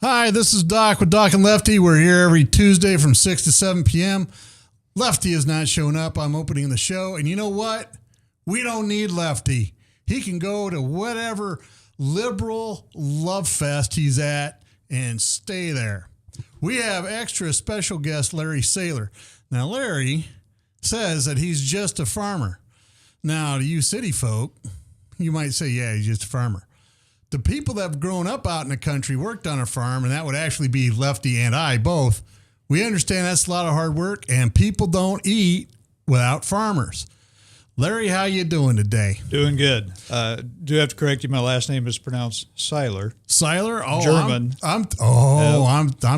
Hi, this is Doc with Doc and Lefty. We're here every Tuesday from 6 to 7 p.m. Lefty is not showing up. I'm opening the show. And you know what? We don't need Lefty. He can go to whatever liberal love fest he's at and stay there. We have extra special guest Larry Saylor. Now, Larry says that he's just a farmer. Now, to you city folk, you might say, yeah, he's just a farmer. The people that have grown up out in the country, worked on a farm, and that would actually be Lefty and I both, we understand that's a lot of hard work, and people don't eat without farmers. Larry, how you doing today? Doing good. Do have to correct you. My last name is pronounced Saylor. Saylor? Oh, German. I'm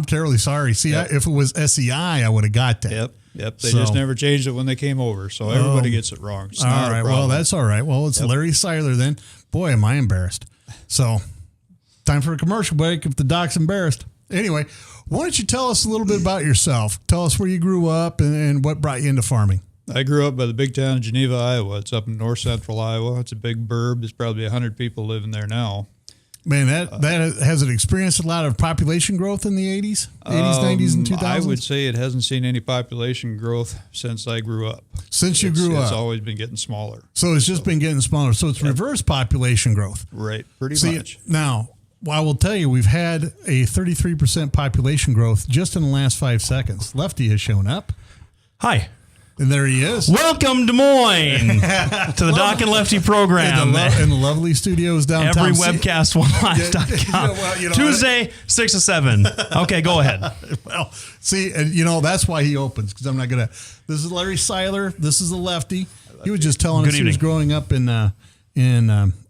terribly sorry. See, Yep. if it was SEI, I would have got that. Yep. They just never changed it when they came over, so everybody gets it wrong. It's not a problem. Well, that's all right. Well, it's Larry Saylor then. Boy, am I embarrassed. So, time for a commercial break if the doc's embarrassed. Anyway, why don't you tell us a little bit about yourself? Tell us where you grew up and what brought you into farming. I grew up by the big town of Geneva, Iowa. It's up in north central Iowa. It's a big burb. There's probably 100 people living there now. Man, that has it experienced a lot of population growth in the 80s, 90s, and 2000s? I would say it hasn't seen any population growth since I grew up. Since you grew up? It's always been getting smaller. So it's just been getting smaller. So it's reverse population growth. Right, pretty much. Now, I will tell you, we've had a 33% population growth just in the last 5 seconds. Lefty has shown up. Hi. And there he is. Welcome, Des Moines, to the Doc and Lefty program. In the lovely studios downtown. Every webcast1live.com. Tuesday, 6 to 7. Okay, go ahead. Well, see, and that's why he opens, because I'm not going to. This is Larry Saylor. This is the Lefty. He was just telling us he was growing up in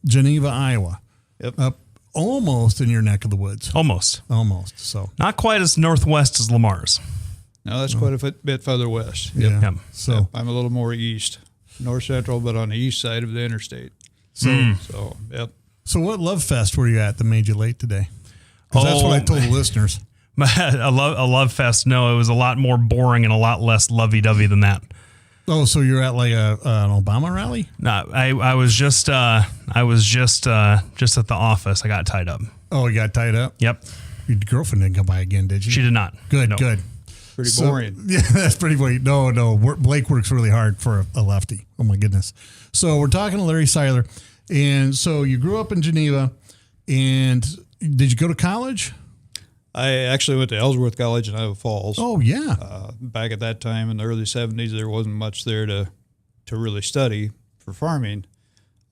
Geneva, Iowa. Yep. Up almost in your neck of the woods. Almost. So not quite as northwest as Lamar's. No, that's quite a bit further west. Yeah. Yep. So I'm a little more east, north central, but on the east side of the interstate. So what love fest were you at that made you late today? Because that's what I told the listeners. a love fest. No, it was a lot more boring and a lot less lovey-dovey than that. Oh, so you're at like an Obama rally? No, I was just at the office. I got tied up. Oh, you got tied up? Yep. Your girlfriend didn't come by again, did you? She did not. Good, No. good. Pretty boring. Yeah, that's pretty boring. No. Blake works really hard for a lefty. Oh, my goodness. So we're talking to Larry Saylor. And so you grew up in Geneva. And did you go to college? I actually went to Ellsworth College in Iowa Falls. Oh, yeah. Back at that time in the early 70s, there wasn't much there to really study for farming.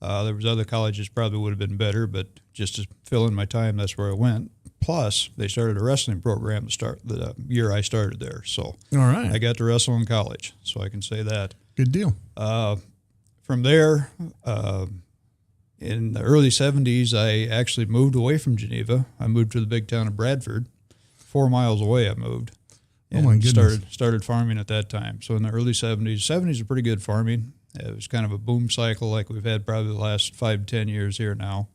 There was other colleges probably would have been better, but just to fill in my time, that's where I went. Plus, they started a wrestling program to start the year I started there. So all right. I got to wrestle in college, so I can say that. Good deal. From there, in the early 70s, I actually moved away from Geneva. I moved to the big town of Bradford. 4 miles away I moved. And oh, my goodness. Started farming at that time. So in the early 70s are pretty good farming. It was kind of a boom cycle like we've had probably the last 5 to 10 years here now.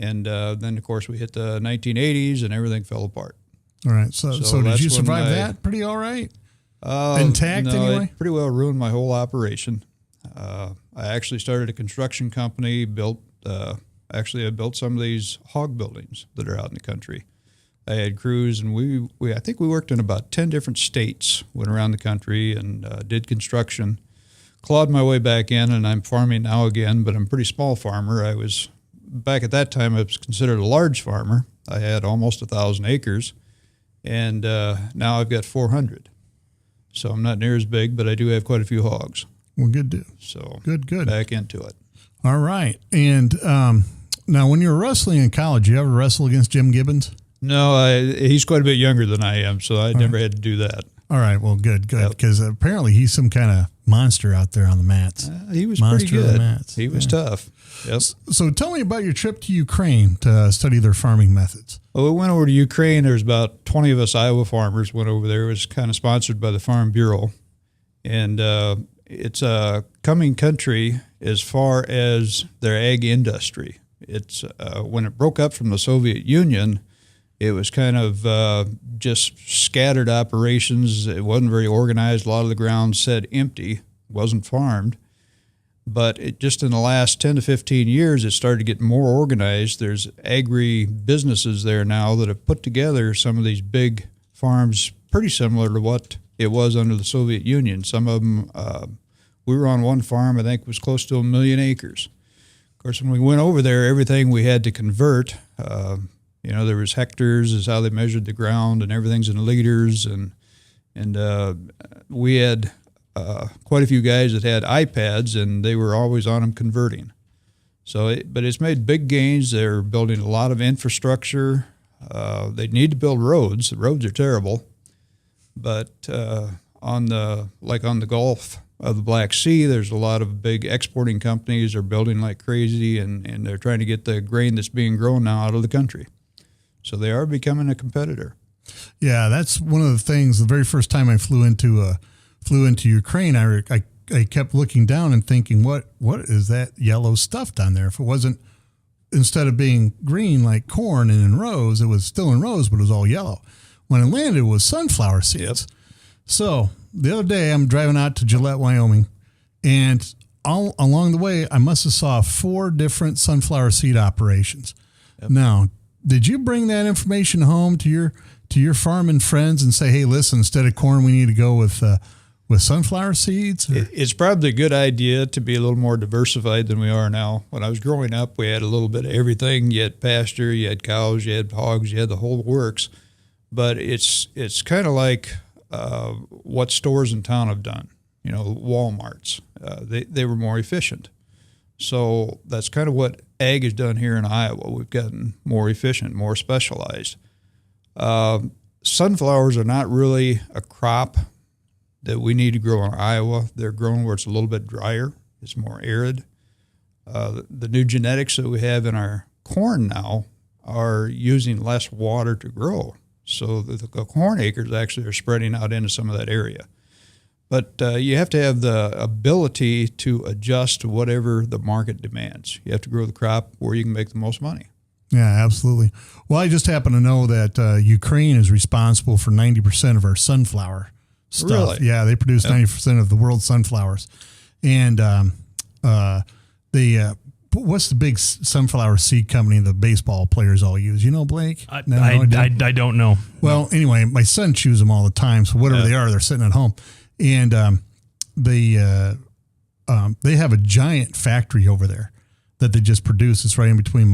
And then, of course, we hit the 1980s and everything fell apart. All right. So did you survive that pretty all right? Intact anyway? It pretty well ruined my whole operation. I actually started a construction company, I built some of these hog buildings that are out in the country. I had crews, and I think we worked in about 10 different states, went around the country and did construction. Clawed my way back in, and I'm farming now again, but I'm a pretty small farmer. Back at that time, I was considered a large farmer. I had almost 1,000 acres, and now I've got 400. So I'm not near as big, but I do have quite a few hogs. Well, good. So good. Back into it. All right. And now, when you were wrestling in college, you ever wrestle against Jim Gibbons? No, he's quite a bit younger than I am, so I never had to do that. All right. Well, good. Because apparently he's some kind of monster out there on the mats. He was pretty good. He was tough. Yep. So tell me about your trip to Ukraine to study their farming methods. Well, we went over to Ukraine. There's about 20 of us Iowa farmers went over there. It was kind of sponsored by the Farm Bureau. And it's a coming country as far as their ag industry. It's when it broke up from the Soviet Union, it was kind of just scattered operations. It wasn't very organized. A lot of the ground sat empty, wasn't farmed. But just in the last 10 to 15 years, it started to get more organized. There's agri-businesses there now that have put together some of these big farms pretty similar to what it was under the Soviet Union. Some of them, we were on one farm, I think was close to 1 million acres. Of course, when we went over there, everything we had to convert, there was hectares is how they measured the ground, and everything's in liters, and we had quite a few guys that had iPads, and they were always on them converting. But it's made big gains. They're building a lot of infrastructure. They need to build roads. The roads are terrible. But on the Gulf of the Black Sea, there's a lot of big exporting companies are building like crazy, and they're trying to get the grain that's being grown now out of the country. So they are becoming a competitor. Yeah, that's one of the things. The very first time I flew into Ukraine, I kept looking down and thinking, what is that yellow stuff down there? If it wasn't, instead of being green like corn and in rows, it was still in rows, but it was all yellow. When it landed, it was sunflower seeds. Yep. So the other day, I'm driving out to Gillette, Wyoming, and all along the way, I must have saw 4 different sunflower seed operations. Yep. Now, did you bring that information home to your farming friends and say, hey, listen, instead of corn, we need to go with sunflower seeds? It's probably a good idea to be a little more diversified than we are now. When I was growing up, we had a little bit of everything. You had pasture, you had cows, you had hogs, you had the whole works. But it's kind of like what stores in town have done. Walmarts. They were more efficient. So that's kind of what ag has done here in Iowa. We've gotten more efficient, more specialized. Sunflowers are not really a crop that we need to grow in Iowa. They're grown where it's a little bit drier. It's more arid. The new genetics that we have in our corn now are using less water to grow. So the corn acres actually are spreading out into some of that area. But you have to have the ability to adjust to whatever the market demands. You have to grow the crop where you can make the most money. Yeah, absolutely. Well, I just happen to know that Ukraine is responsible for 90% of our sunflower stuff. Really? Yeah, they produce 90% of the world's sunflowers. And what's the big sunflower seed company the baseball players all use? You know, Blake? I don't know. Well, anyway, my son chews them all the time. So whatever they are, they're sitting at home. And they have a giant factory over there that they just produce. It's right in between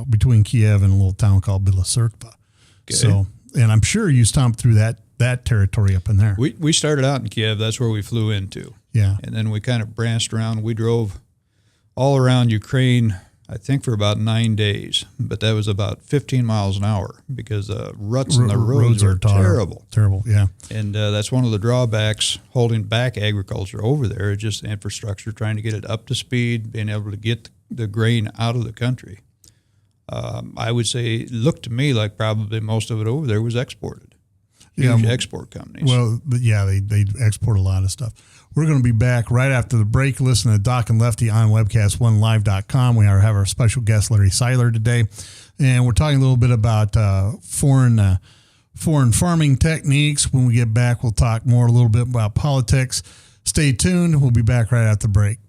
between Kiev and a little town called Bilasurkva. Okay. So, and I'm sure you stomped through that territory up in there. We started out in Kiev. That's where we flew into. Yeah. And then we kind of branched around. We drove all around Ukraine, I think, for about 9 days. But that was about 15 miles an hour because the ruts in the roads are terrible. Terrible, yeah. And that's one of the drawbacks holding back agriculture over there, is just the infrastructure, trying to get it up to speed, being able to get the grain out of the country. I would say it looked to me like probably most of it over there was exported. Huge export companies. Well, yeah, they export a lot of stuff. We're going to be back right after the break. Listen to Doc and Lefty on webcast1live.com. We have our special guest, Larry Seiler, today. And we're talking a little bit about foreign farming techniques. When we get back, we'll talk a little bit about politics. Stay tuned. We'll be back right after the break.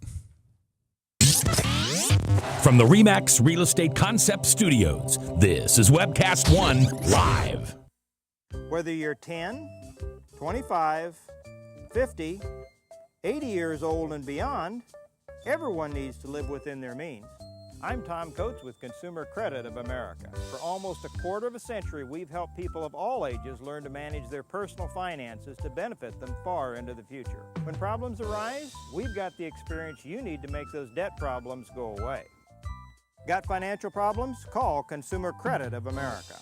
From the RE/MAX Real Estate Concept Studios, this is Webcast One Live. Whether you're 10, 25, 50, 80 years old and beyond, everyone needs to live within their means. I'm Tom Coates with Consumer Credit of America. For almost a quarter of a century, we've helped people of all ages learn to manage their personal finances to benefit them far into the future. When problems arise, we've got the experience you need to make those debt problems go away. Got financial problems? Call Consumer Credit of America.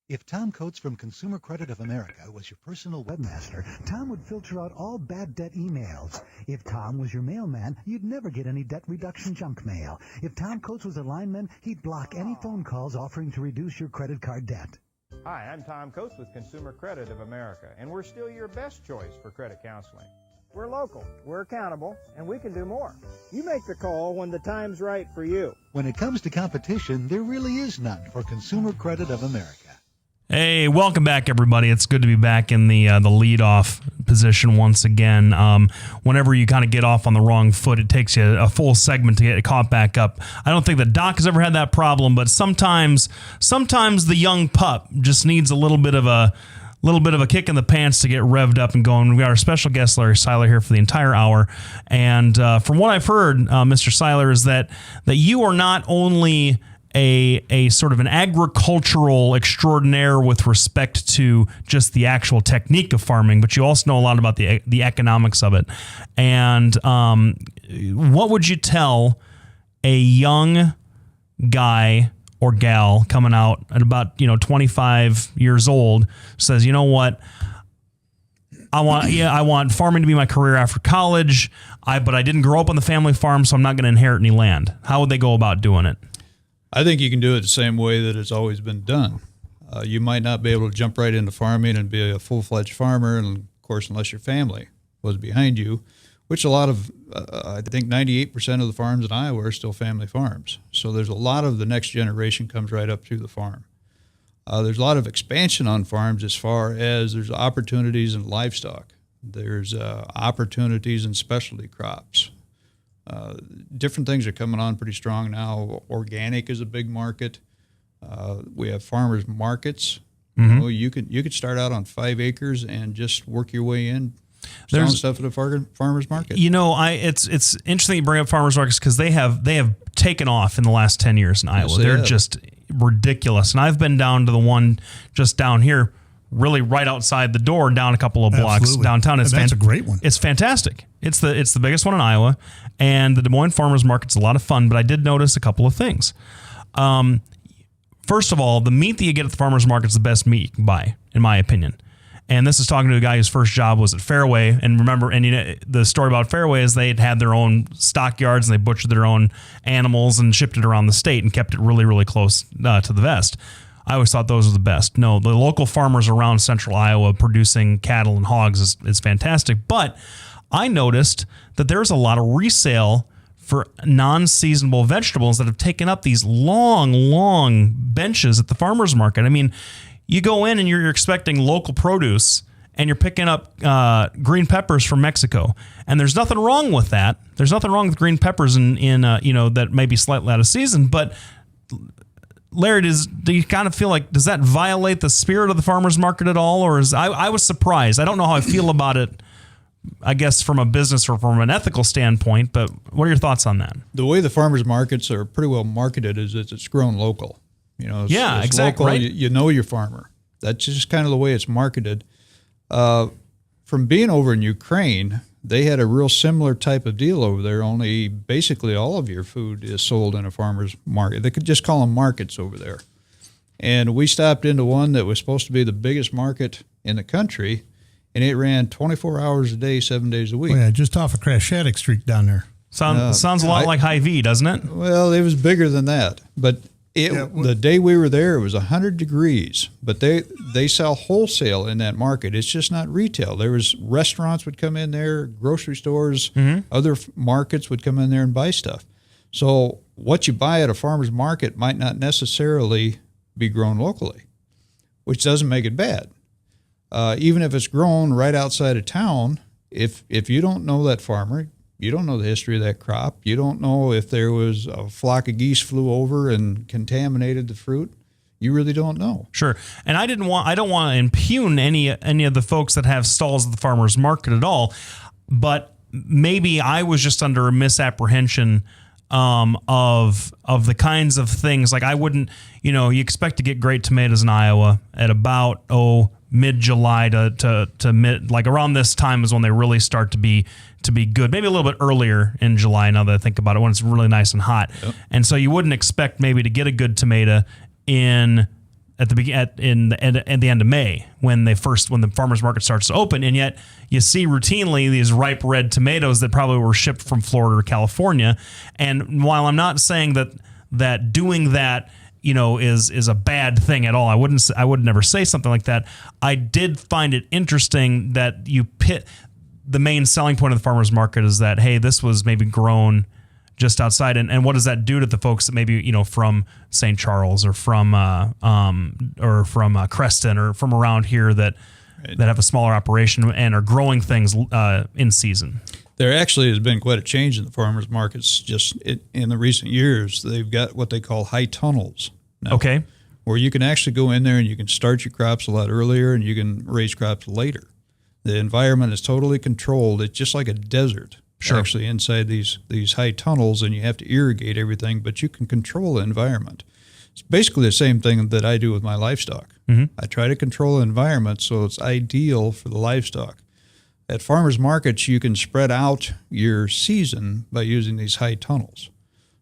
If Tom Coates from Consumer Credit of America was your personal webmaster, Tom would filter out all bad debt emails. If Tom was your mailman, you'd never get any debt reduction junk mail. If Tom Coates was a lineman, he'd block any phone calls offering to reduce your credit card debt. Hi, I'm Tom Coates with Consumer Credit of America, and we're still your best choice for credit counseling. We're local, we're accountable, and we can do more. You make the call when the time's right for you. When it comes to competition, there really is none for Consumer Credit of America. Hey, welcome back, everybody. It's good to be back in the leadoff position once again. Whenever you kind of get off on the wrong foot, it takes you a full segment to get caught back up. I don't think that Doc has ever had that problem, but sometimes the young pup just needs a little bit of a kick in the pants to get revved up and going. We got our special guest, Larry Seiler, here for the entire hour. And from what I've heard, Mr. Seiler, is that you are not only a sort of an agricultural extraordinaire with respect to just the actual technique of farming, but you also know a lot about the economics of it. And what would you tell a young guy or gal coming out at about 25 years old, says, you know what, I want farming to be my career after college, but I didn't grow up on the family farm, so I'm not going to inherit any land. How would they go about doing it? I think you can do it the same way that it's always been done. You might not be able to jump right into farming and be a full-fledged farmer, and of course, unless your family was behind you, which a lot of, I think 98% of the farms in Iowa are still family farms. So there's a lot of the next generation comes right up through the farm. There's a lot of expansion on farms as far as there's opportunities in livestock. There's opportunities in specialty crops. Different things are coming on pretty strong now. Organic is a big market. We have farmers markets. Mm-hmm. You could start out on 5 acres and just work your way in, selling stuff at a farmers market. It's interesting you bring up farmers markets because they have taken off in the last 10 years in Iowa. Yes, They're just ridiculous. And I've been down to the one just down here, really right outside the door, down a couple of blocks. Absolutely. Downtown. That's a great one. It's fantastic. It's the biggest one in Iowa, and the Des Moines Farmers Market's a lot of fun. But I did notice a couple of things. First of all, the meat that you get at the farmers market is the best meat you can buy, in my opinion. And this is talking to a guy whose first job was at Fairway. And remember, the story about Fairway is they had their own stockyards and they butchered their own animals and shipped it around the state and kept it really, really close to the vest. I always thought those were the best. No, the local farmers around central Iowa producing cattle and hogs is fantastic. But I noticed that there's a lot of resale for non-seasonable vegetables that have taken up these long, long benches at the farmer's market. I mean, you go in and you're expecting local produce and you're picking up green peppers from Mexico. And there's nothing wrong with that. There's nothing wrong with green peppers in that may be slightly out of season. But Larry, do you kind of feel like, does that violate the spirit of the farmer's market at all? Or I was surprised. I don't know how I feel about it, I guess, from a business or from an ethical standpoint, but what are your thoughts on that? The way the farmers markets are pretty well marketed is it's grown local. It's exactly. Local, right? You know your farmer. That's just kind of the way it's marketed. From being over in Ukraine, they had a real similar type of deal over there, only basically all of your food is sold in a farmer's market. They could just call them markets over there. And we stopped into one that was supposed to be the biggest market in the country, and it ran 24 hours a day, 7 days a week. Oh, yeah, just off of Crashatic Street down there. Sounds a lot like Hy-Vee, doesn't it? Well, it was bigger than that. But the day we were there, it was 100 degrees. But they sell wholesale in that market. It's just not retail. There was restaurants would come in there, grocery stores, other markets would come in there and buy stuff. So what you buy at a farmer's market might not necessarily be grown locally, which doesn't make it bad. Even if it's grown right outside of town, if you don't know that farmer, you don't know the history of that crop, you don't know if there was a flock of geese flew over and contaminated the fruit, you really don't know. Sure. And I don't want to impugn any of the folks that have stalls at the farmer's market at all, but maybe I was just under a misapprehension of the kinds of things. Like I wouldn't, you expect to get great tomatoes in Iowa at about mid-July to mid, like around this time is when they really start to be good. Maybe a little bit earlier in July, now that I think about it, when it's really nice and hot. Yep. And so you wouldn't expect maybe to get a good tomato at the end of May when the farmers market starts to open, and yet you see routinely these ripe red tomatoes that probably were shipped from Florida or California. And while I'm not saying that doing that is a bad thing at all, I would never say something like that. I did find it interesting that the main selling point of the farmer's market is that, hey, this was maybe grown just outside. And what does that do to the folks that maybe, you know, from St. Charles or from Creston or from around here that have a smaller operation and are growing things in season? There actually has been quite a change in the farmers markets in the recent years. They've got what they call high tunnels now, Okay. where you can actually go in there and you can start your crops a lot earlier and you can raise crops later. The environment is totally controlled. It's just like a desert, actually, inside these high tunnels, and you have to irrigate everything, but you can control the environment. It's basically the same thing that I do with my livestock. I try to control the environment so it's ideal for the livestock. At farmers markets, you can spread out your season by using these high tunnels.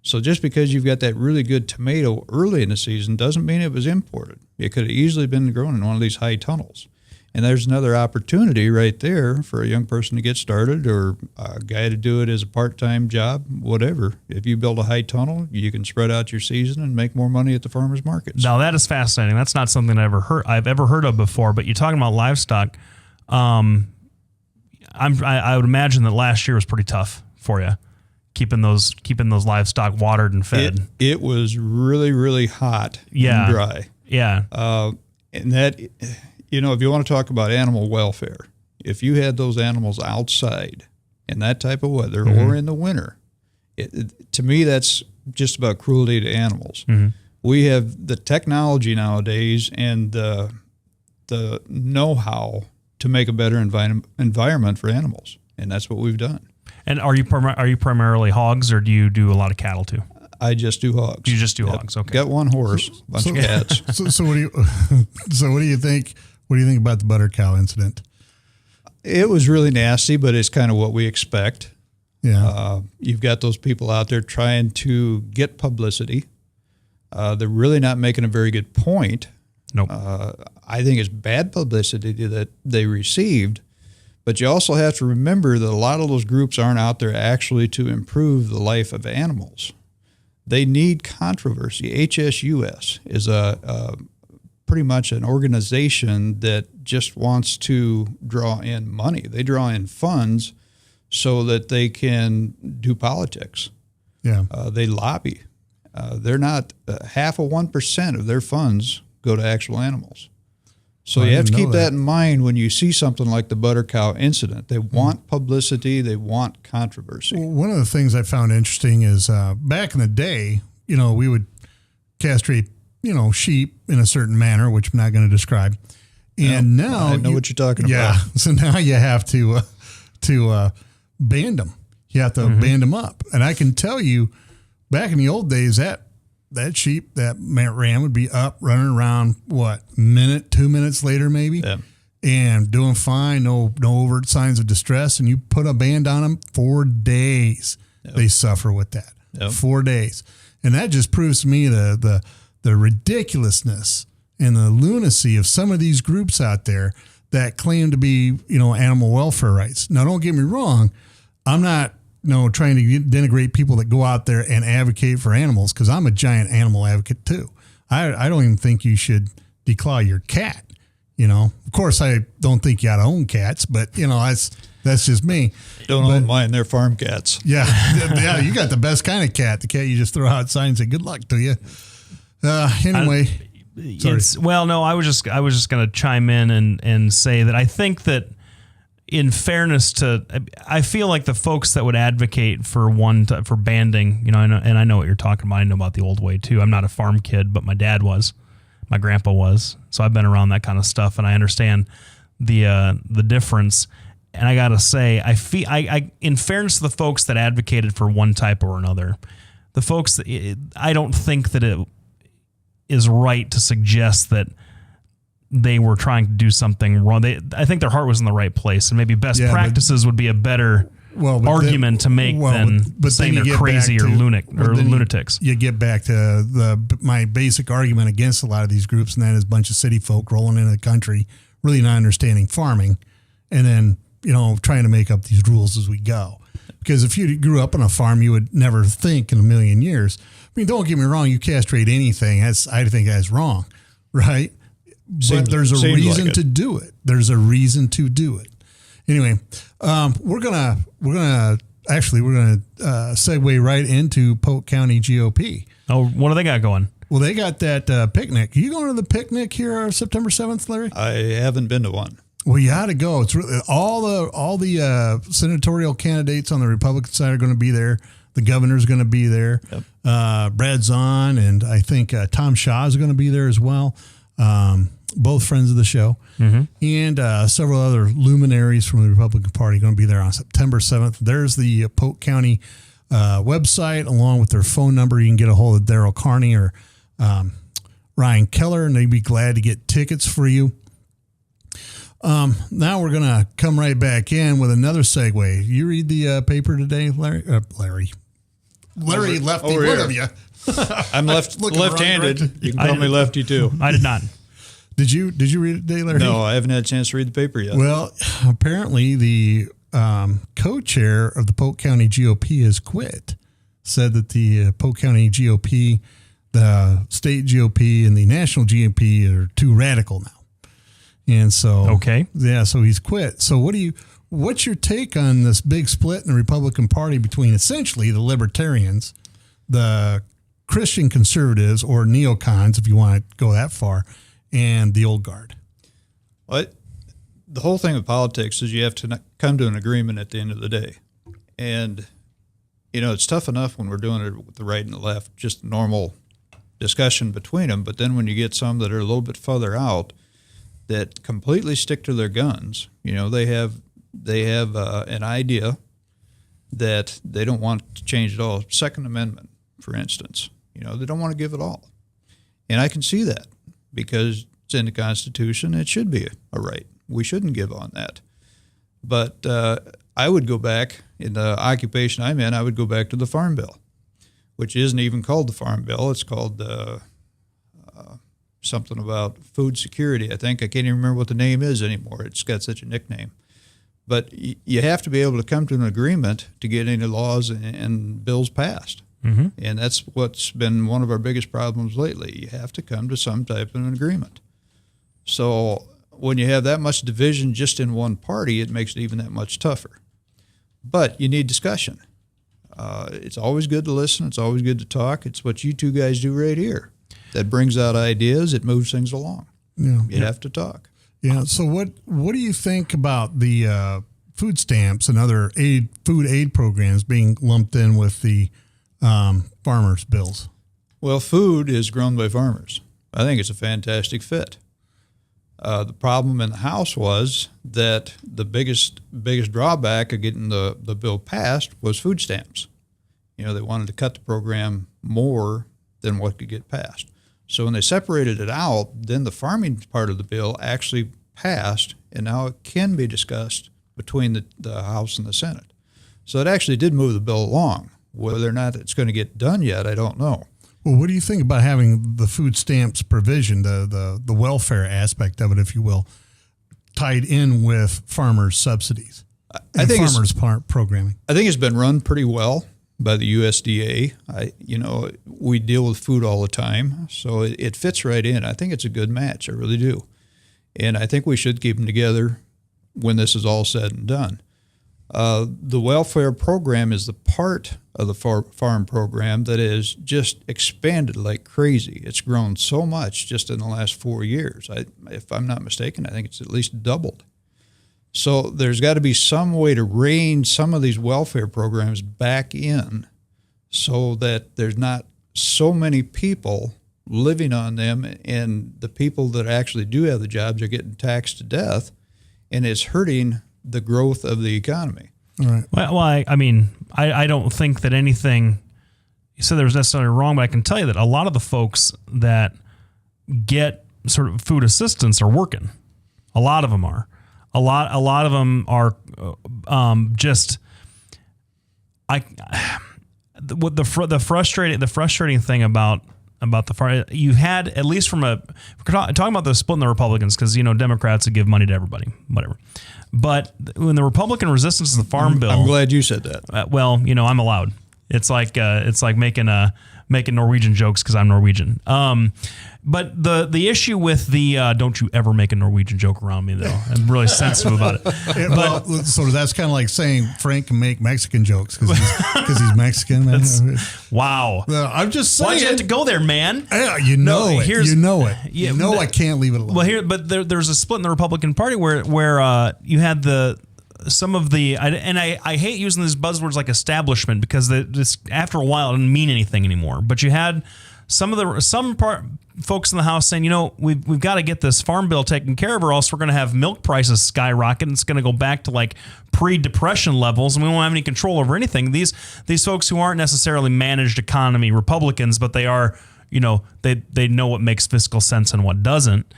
So just because you've got that really good tomato early in the season doesn't mean it was imported. It could have easily been grown in one of these high tunnels. And there's another opportunity right there for a young person to get started, or a guy to do it as a part-time job, whatever. If you build a high tunnel, you can spread out your season and make more money at the farmers markets. Now that is fascinating. That's not something I've ever heard of before. But you're talking about livestock. I would imagine that last year was pretty tough for you, keeping those livestock watered and fed. It was really, really hot and dry. Yeah. And that, you know, if you want to talk about animal welfare, if you had those animals outside in that type of weather or in the winter, to me, that's just about cruelty to animals. We have the technology nowadays and the know-how to make a better environment for animals, and that's what we've done. And are you primarily hogs, or do you do a lot of cattle too? I just do hogs. You just do hogs, okay. Got one horse, bunch of cats. So what do you think? What do you think about the butter cow incident? It was really nasty, but it's kind of what we expect. Yeah. You've got those people out there trying to get publicity. They're really not making a very good point. Nope. I think it's bad publicity that they received, but you also have to remember that a lot of those groups aren't out there actually to improve the life of animals. They need controversy. HSUS is pretty much an organization that just wants to draw in money. They draw in funds so that they can do politics. Yeah. They lobby. They're not half of 1% of their funds go to actual animals. So you have to keep that in mind when you see something like the butter cow incident. They want publicity. They want controversy. Well, one of the things I found interesting is back in the day, you know, we would castrate, you know, sheep in a certain manner, which I'm not going to describe. And now I know what you're talking about. Yeah. So now you have to band them. You have to band them up. And I can tell you, back in the old days, that sheep, that ram would be up running around, 2 minutes later maybe, and doing fine, no overt signs of distress, and you put a band on them, 4 days they suffer with that. 4 days. And that just proves to me the ridiculousness and the lunacy of some of these groups out there that claim to be, you know, animal welfare rights. Now, don't get me wrong, I'm not trying to denigrate people that go out there and advocate for animals, because I'm a giant animal advocate too. I don't even think you should declaw your cat. You know, of course, I don't think you ought to own cats, but you know, that's just me. Don't own mine; they're farm cats. Yeah, yeah, you got the best kind of cat. The cat you just throw outside and say good luck to you. Anyway, I was just going to chime in and say that I think that, in fairness to, I feel like the folks that would advocate for for banding, you know, and I know what you're talking about. I know about the old way too. I'm not a farm kid, but my dad was, my grandpa was, so I've been around that kind of stuff, and I understand the difference. And I gotta say, I in fairness to the folks that advocated for one type or another, the folks that I don't think that it is right to suggest that they were trying to do something wrong. I think their heart was in the right place, and maybe best practices would be a better argument to make than saying they're crazy or lunatics. You get back to my basic argument against a lot of these groups, and that is a bunch of city folk rolling into the country, really not understanding farming, and then, you know, trying to make up these rules as we go. Because if you grew up on a farm, you would never think in a million years. I mean, don't get me wrong, you castrate anything, I think that's wrong, right? But there's a reason to do it. There's a reason to do it. Anyway, we're gonna actually, we're going to segue right into Polk County GOP. Oh, what do they got going? Well, they got that picnic. Are you going to the picnic here on September 7th, Larry? I haven't been to one. Well, you ought to go. It's really all the senatorial candidates on the Republican side are going to be there. The governor's going to be there. Yep. Brad Zahn and I think Tom Shaw is going to be there as well. Both friends of the show. Mm-hmm. And several other luminaries from the Republican Party going to be there on September 7th. There's the Polk County website along with their phone number. You can get a hold of Daryl Carney or Ryan Keller, and they'd be glad to get tickets for you. Now we're going to come right back in with another segue. You read the paper today, Larry? Larry Lefty, over one here. of you. I'm left-handed. You can call me Lefty too. I did not. Did you read it today, Larry? No, I haven't had a chance to read the paper yet. Well, apparently the co-chair of the Polk County GOP has quit. Said that the Polk County GOP, the state GOP, and the national GOP are too radical now. And so, okay, yeah, so he's quit. So what's your take on this big split in the Republican Party between essentially the libertarians, the Christian conservatives or neocons, if you want to go that far, and the old guard? Well, the whole thing with politics is you have to come to an agreement at the end of the day. And, it's tough enough when we're doing it with the right and the left, just normal discussion between them. But then when you get some that are a little bit further out that completely stick to their guns, they have an idea that they don't want to change at all. Second Amendment, for instance, they don't want to give it all. And I can see that because it's in the Constitution. It should be a right. We shouldn't give on that. But I would go back, in the occupation I'm in, I would go back to the Farm Bill, which isn't even called the Farm Bill. It's called something about food security, I think. I can't even remember what the name is anymore. It's got such a nickname. But you have to be able to come to an agreement to get any laws and bills passed. Mm-hmm. And that's what's been one of our biggest problems lately. You have to come to some type of an agreement. So when you have that much division just in one party, it makes it even that much tougher. But you need discussion. It's always good to listen. It's always good to talk. It's what you two guys do right here. That brings out ideas. It moves things along. Yeah, you have to talk. Yeah. So what do you think about the food stamps and other food aid programs being lumped in with the farmers' bills? Well, food is grown by farmers. I think it's a fantastic fit. The problem in the House was that the biggest drawback of getting the bill passed was food stamps. They wanted to cut the program more than what could get passed. So when they separated it out, then the farming part of the bill actually passed, and now it can be discussed between the House and the Senate. So it actually did move the bill along. Whether or not it's going to get done yet, I don't know. Well, what do you think about having the food stamps provision, the welfare aspect of it, if you will, tied in with farmers' subsidies and farmers' programming? I think it's been run pretty well by the USDA. We deal with food all the time, so it fits right in. I think it's a good match. I really do. And I think we should keep them together when this is all said and done. The welfare program is the part of the farm program that is just expanded like crazy. It's grown so much just in the last 4 years. If I'm not mistaken, I think it's at least doubled. So there's got to be some way to rein some of these welfare programs back in so that there's not so many people living on them, and the people that actually do have the jobs are getting taxed to death, and it's hurting the growth of the economy. All right. Well, I don't think that anything you said there was necessarily wrong, but I can tell you that a lot of the folks that get sort of food assistance are working. A lot of them are. A lot of them are the frustrating thing about the far, you had, at least from talking about the split in the Republicans, because Democrats would give money to everybody, whatever. But when the Republican resistance to the Farm Bill, I'm glad you said that. I'm allowed. It's like making Norwegian jokes because I'm Norwegian. But the issue with the don't you ever make a Norwegian joke around me though. I'm really sensitive about it. So that's kind of like saying Frank can make Mexican jokes because he's Mexican. Wow. I'm just saying. Why'd you have to go there, man? Yeah, you know it. Yeah, I can't leave it alone. Well, there's a split in the Republican Party where you had some of the I hate using these buzzwords like establishment because this after a while it didn't mean anything anymore. But you had some folks in the House saying, we've got to get this farm bill taken care of, or else we're going to have milk prices skyrocket, and it's going to go back to like pre-depression levels, and we won't have any control over anything. These folks who aren't necessarily managed economy Republicans, but they are, they know what makes fiscal sense and what doesn't.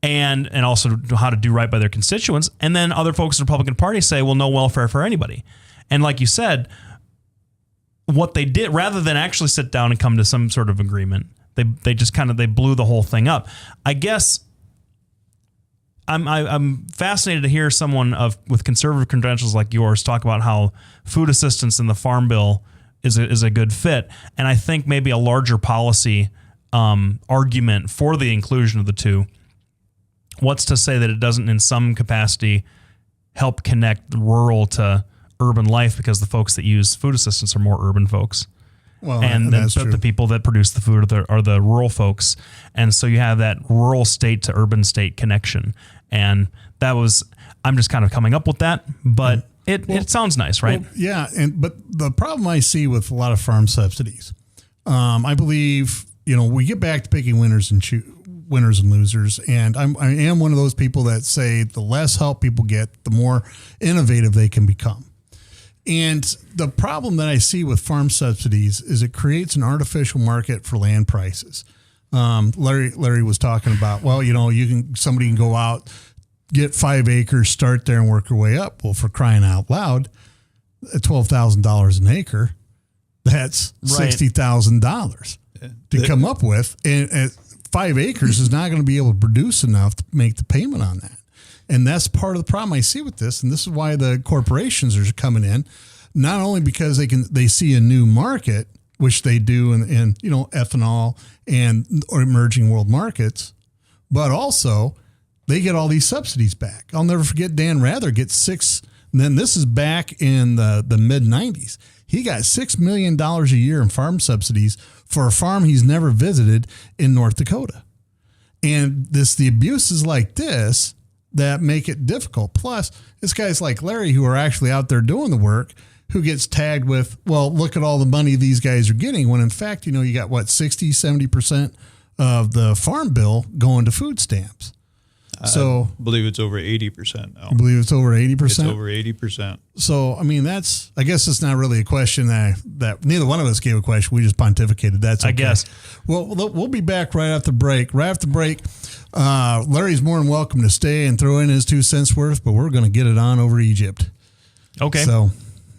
And also how to do right by their constituents. And then other folks in the Republican Party say, well, no welfare for anybody. And like you said, what they did, rather than actually sit down and come to some sort of agreement, they just they blew the whole thing up. I guess I'm fascinated to hear someone with conservative credentials like yours talk about how food assistance in the Farm Bill is a good fit. And I think maybe a larger policy argument for the inclusion of the two. What's to say that it doesn't, in some capacity, help connect rural to urban life because the folks that use food assistance are more urban folks, the people that produce the food are the rural folks, and so you have that rural state to urban state connection. And I'm just kind of coming up with that, but it sounds nice, right? Well, yeah, but the problem I see with a lot of farm subsidies, I believe we get back to picking winners and losers. And I am one of those people that say the less help people get, the more innovative they can become. And the problem that I see with farm subsidies is it creates an artificial market for land prices. Larry was talking about, somebody can go out, get 5 acres, start there and work your way up. Well, for crying out loud, at $12,000 an acre, that's $60,000 to come up with. And 5 acres is not going to be able to produce enough to make the payment on that. And that's part of the problem I see with this. And this is why the corporations are coming in, not only because they see a new market, which they do in ethanol and or emerging world markets, but also they get all these subsidies back. I'll never forget Dan Rather gets and then this is back in the mid 90s. He got $6 million a year in farm subsidies for a farm he's never visited in North Dakota. And the abuses like this that make it difficult. Plus, it's guys like Larry who are actually out there doing the work who gets tagged with, well, look at all the money these guys are getting, when in fact, you got 60, 70% of the farm bill going to food stamps. So I believe it's over 80% now. I believe it's over 80%. It's over 80%. So, I guess it's not really a question that neither one of us gave a question. We just pontificated. That's okay. I guess. Well, we'll be back right after the break. Right after the break, Larry's more than welcome to stay and throw in his 2 cents worth, but we're going to get it on over Egypt. Okay. So,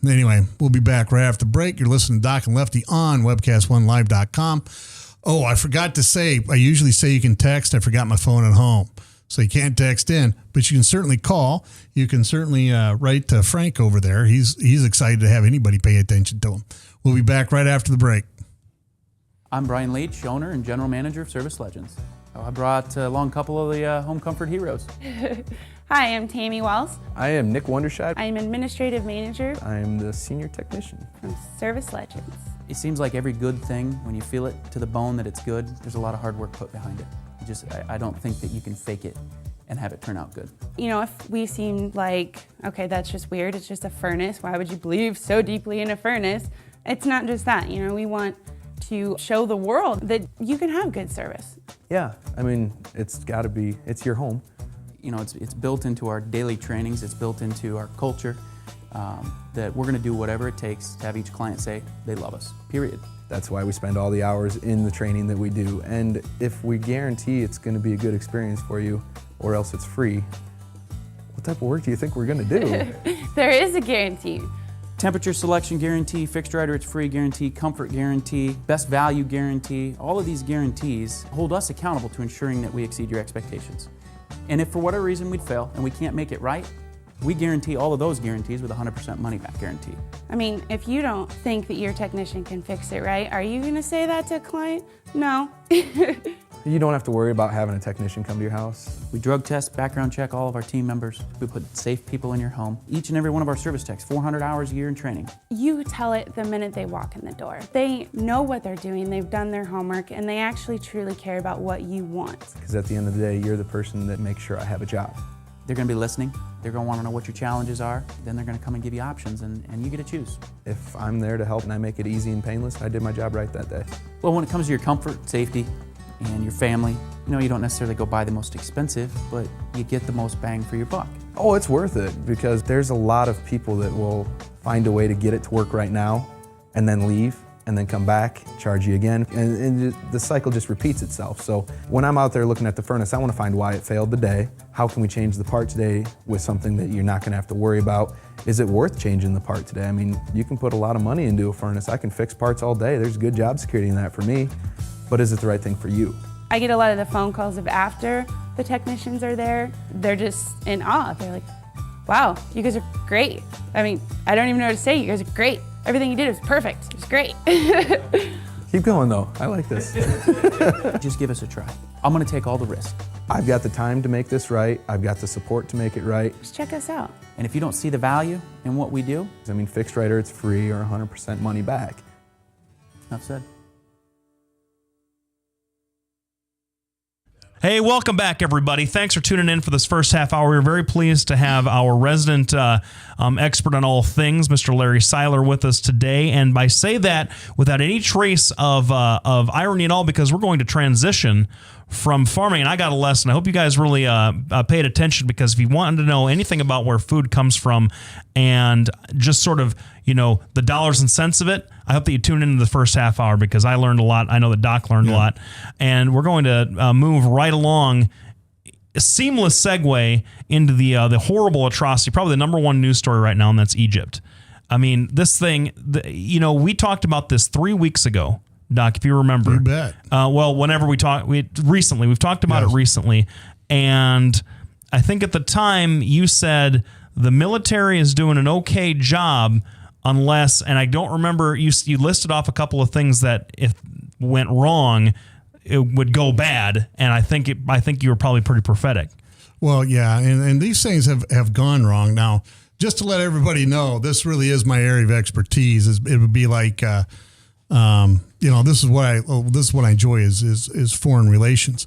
anyway, we'll be back right after the break. You're listening to Doc and Lefty on webcast1live.com. Oh, I forgot to say, I usually say you can text. I forgot my phone at home. So you can't text in, but you can certainly call. You can certainly write to Frank over there. He's excited to have anybody pay attention to him. We'll be back right after the break. I'm Brian Leach, owner and general manager of Service Legends. I brought along a couple of the home comfort heroes. Hi, I'm Tammy Wells. I am Nick Wondershide. I'm administrative manager. I am the senior technician from Service Legends. It seems like every good thing, when you feel it to the bone that it's good, there's a lot of hard work put behind it. I don't think that you can fake it and have it turn out good. If we seem like, okay, that's just weird, it's just a furnace, why would you believe so deeply in a furnace? It's not just that, we want to show the world that you can have good service. Yeah, it's your home. It's built into our daily trainings, it's built into our culture, that we're gonna do whatever it takes to have each client say they love us, period. That's why we spend all the hours in the training that we do. And if we guarantee it's going to be a good experience for you, or else it's free, what type of work do you think we're going to do? There is a guarantee. Temperature selection guarantee, fixed right or it's free guarantee, comfort guarantee, best value guarantee. All of these guarantees hold us accountable to ensuring that we exceed your expectations. And if for whatever reason we'd fail and we can't make it right, We guarantee all of those guarantees with a 100% money back guarantee. I mean, if you don't think that your technician can fix it right, are you going to say that to a client? No. You don't have to worry about having a technician come to your house. We drug test, background check all of our team members. We put safe people in your home. Each and every one of our service techs, 400 hours a year in training. You tell it the minute they walk in the door. They know what they're doing, they've done their homework, and they actually truly care about what you want. Because at the end of the day, you're the person that makes sure I have a job. They're going to be listening. They're going to want to know what your challenges are. Then they're going to come and give you options, and you get to choose. If I'm there to help and I make it easy and painless, I did my job right that day. Well, when it comes to your comfort, safety, and your family, you don't necessarily go buy the most expensive, but you get the most bang for your buck. Oh, it's worth it because there's a lot of people that will find a way to get it to work right now and then leave and then come back, charge you again, and the cycle just repeats itself. So when I'm out there looking at the furnace, I want to find why it failed today. How can we change the part today with something that you're not going to have to worry about? Is it worth changing the part today? I mean, you can put a lot of money into a furnace. I can fix parts all day. There's good job security in that for me. But is it the right thing for you? I get a lot of the phone calls of after the technicians are there. They're just in awe. They're like, wow, you guys are great. I mean, I don't even know what to say. You guys are great. Everything you did was perfect. It was great. Keep going though. I like this. Just give us a try. I'm going to take all the risk. I've got the time to make this right. I've got the support to make it right. Just check us out. And if you don't see the value in what we do, I mean, fixed right or it's free or 100% money back. enough said. Hey, welcome back, everybody. Thanks for tuning in for this first half hour. We're very pleased to have our resident expert on all things, Mr. Larry Seiler, with us today. And I say that without any trace of irony at all, because we're going to transition from farming. And I got a lesson. I hope you guys really paid attention, because if you wanted to know anything about where food comes from and just sort of, you know, the dollars and cents of it, I hope that you tune into the first half hour, because I learned a lot. I know that Doc learned a lot. And we're going to move right along, a seamless segue into the horrible atrocity, probably the number one news story right now, and that's Egypt. I mean, this thing, you know, we talked about this 3 weeks ago, Doc, if you remember. You bet. Well, whenever we've talked about it recently. And I think at the time you said the military is doing an okay job, unless, and I don't remember, you listed off a couple of things that if went wrong, it would go bad. And I think you were probably pretty prophetic. Well, yeah. And these things have gone wrong. Now, just to let everybody know, this really is my area of expertise. It would be like, you know, this is what I enjoy is foreign relations.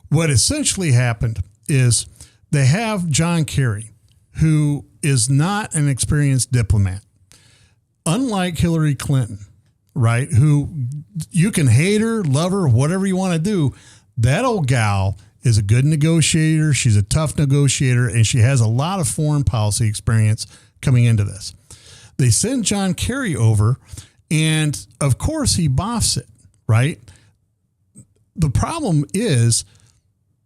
What essentially happened is they have John Kerry, who is not an experienced diplomat, unlike Hillary Clinton, right? Who you can hate her, love her, whatever you want to do. That old gal is a good negotiator. She's a tough negotiator, and she has a lot of foreign policy experience coming into this. They send John Kerry over, and of course he boffs it, right? The problem is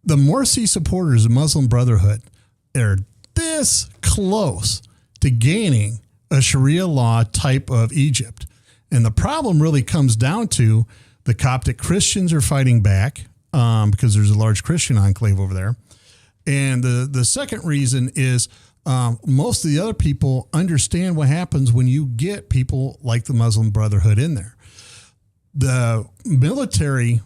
the Morsi supporters of Muslim Brotherhood are this close to gaining a Sharia law type of Egypt. And the problem really comes down to the Coptic Christians are fighting back because there's a large Christian enclave over there. And the second reason is most of the other people understand what happens when you get people like the Muslim Brotherhood in there. The military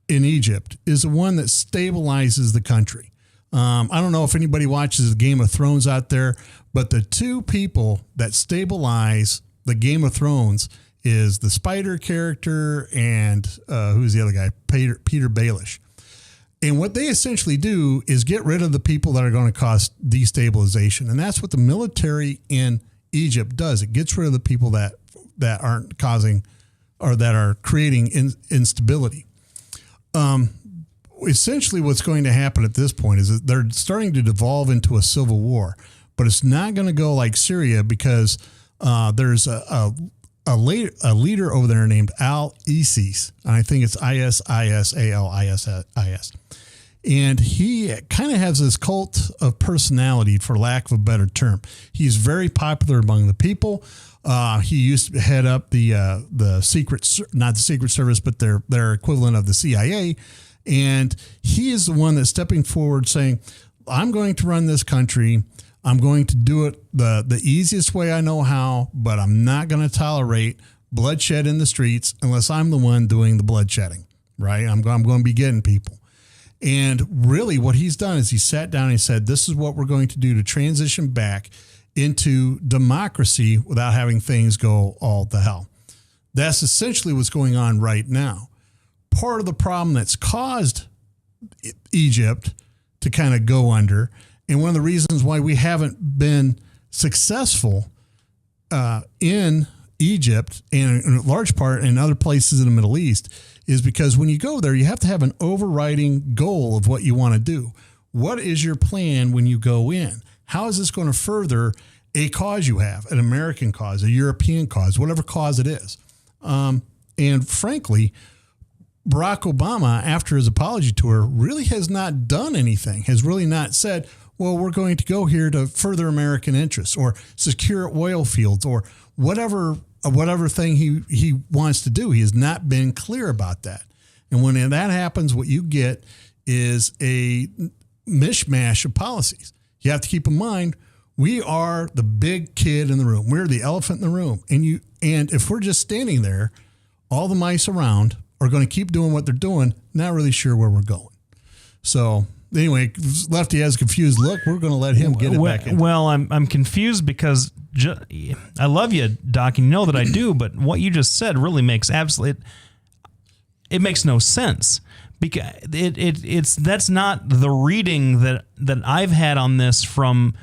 in Egypt is the one that stabilizes the country. I don't know if anybody watches Game of Thrones out there, but the two people that stabilize the Game of Thrones is the spider character and who's the other guy? Peter Baelish. And what they essentially do is get rid of the people that are going to cause destabilization. And that's what the military in Egypt does. It gets rid of the people that aren't causing or that are creating instability. Essentially what's going to happen at this point is that they're starting to devolve into a civil war, but it's not going to go like Syria, because there's a leader over there named Al-ISIS, and I think it's ISISALISIS. And he kind of has this cult of personality, for lack of a better term. He's very popular among the people. He used to head up the not the Secret Service, but their equivalent of the CIA. And he is the one that's stepping forward saying, I'm going to run this country. I'm going to do it the easiest way I know how, but I'm not going to tolerate bloodshed in the streets unless I'm the one doing the bloodshedding, right? I'm going to be getting people. And really what he's done is he sat down and he said, this is what we're going to do to transition back into democracy without having things go all to hell. That's essentially what's going on right now. Part of the problem that's caused Egypt to kind of go under, and one of the reasons why we haven't been successful in Egypt and in large part in other places in the Middle East is because when you go there, you have to have an overriding goal of what you want to do. What is your plan when you go in? How is this going to further a cause you have, an American cause, a European cause, whatever cause it is? And frankly, Barack Obama, after his apology tour, really has not done anything, has really not said, well, we're going to go here to further American interests or secure oil fields or whatever thing he wants to do. He has not been clear about that. And when that happens, what you get is a mishmash of policies. You have to keep in mind, we are the big kid in the room. We're the elephant in the room. And if we're just standing there, all the mice around are going to keep doing what they're doing, not really sure where we're going. So anyway, Lefty has a confused look. We're going to let him get it back in. Well, I'm confused because I love you, Doc, and you know that I do, but what you just said really makes it makes no sense. Because that's not the reading that I've had on this from